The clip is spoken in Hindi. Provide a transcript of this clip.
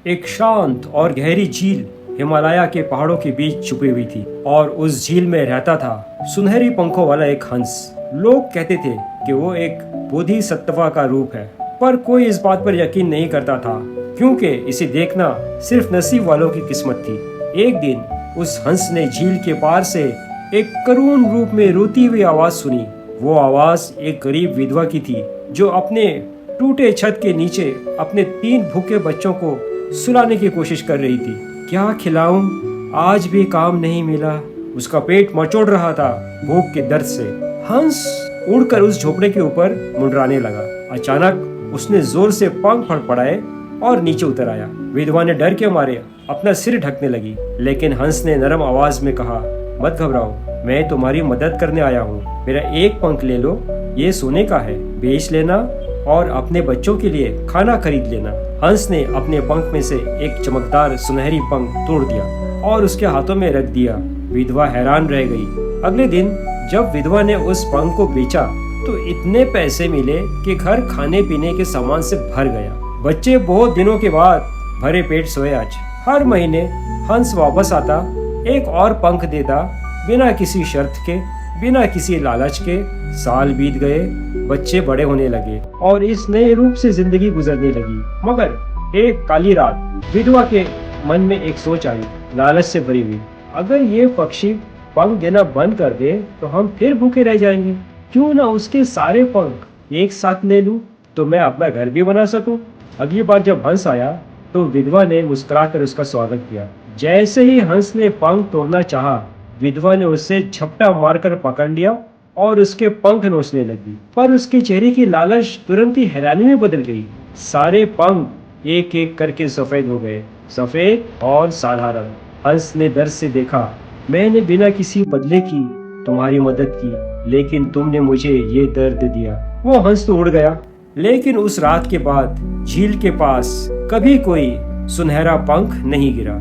एक शांत और गहरी झील हिमालय के पहाड़ों के बीच छुपी हुई थी और उस झील में रहता था सुनहरी पंखों वाला एक हंस। लोग कहते थे कि वो एक बोधिसत्व का रूप है, पर कोई इस बात पर यकीन नहीं करता था क्योंकि इसे देखना सिर्फ नसीब वालों की किस्मत थी। एक दिन उस हंस ने झील के पार से एक करुण रूप में रोती हुई आवाज सुनी। वो आवाज एक गरीब विधवा की थी जो अपने टूटे छत के नीचे अपने 3 भूखे बच्चों को सुलाने की कोशिश कर रही थी। क्या खिलाऊं, आज भी काम नहीं मिला। उसका पेट मचोड़ रहा था भूख के दर्द से। हंस उड़कर उस झोपड़े के ऊपर मुंडराने लगा। अचानक उसने जोर से पंख फड़फड़ाए और नीचे उतर आया। विधवा ने डर के मारे अपना सिर ढकने लगी, लेकिन हंस ने नरम आवाज में कहा, मत घबराओ, मैं तुम्हारी मदद करने आया हूँ। मेरा एक पंख ले लो, ये सोने का है, बेच लेना और अपने बच्चों के लिए खाना खरीद लेना। हंस ने अपने पंख में से एक चमकदार सुनहरी पंख तोड़ दिया और उसके हाथों में रख दिया। विधवा हैरान रह गई। अगले दिन जब विधवा ने उस पंख को बेचा तो इतने पैसे मिले कि घर खाने पीने के सामान से भर गया। बच्चे बहुत दिनों के बाद भरे पेट सोए। आज हर महीने हंस वापस आता, एक और पंख देता, बिना किसी शर्त के, बिना किसी लालच के। साल बीत गए, बच्चे बड़े होने लगे और इस नए रूप से जिंदगी गुजरने लगी। मगर एक काली रात विधवा के मन में एक सोच आई, लालच से भरी हुई। अगर ये पक्षी पंख देना बंद कर दे तो हम फिर भूखे रह जाएंगे। क्यों ना उसके सारे पंख एक साथ ले लूं तो मैं अपना घर भी बना सकूं। अगली बार जब हंस आया तो विधवा ने मुस्कुराकर उसका स्वागत किया। जैसे ही हंस ने पंख तोड़ना चाहा, विधवा ने उसे झपटा मारकर पकड़ लिया और उसके पंख नोचने लगी। पर उसके चेहरे की लालच तुरंत ही हैरानी में बदल गई। सारे पंख एक एक करके सफेद हो गए, सफेद और साधारण। हंस ने दर्द से देखा, मैंने बिना किसी बदले की तुम्हारी मदद की, लेकिन तुमने मुझे ये दर्द दिया। वो हंस तो उड़ गया, लेकिन उस रात के बाद झील के पास कभी कोई सुनहरा पंख नहीं गिरा।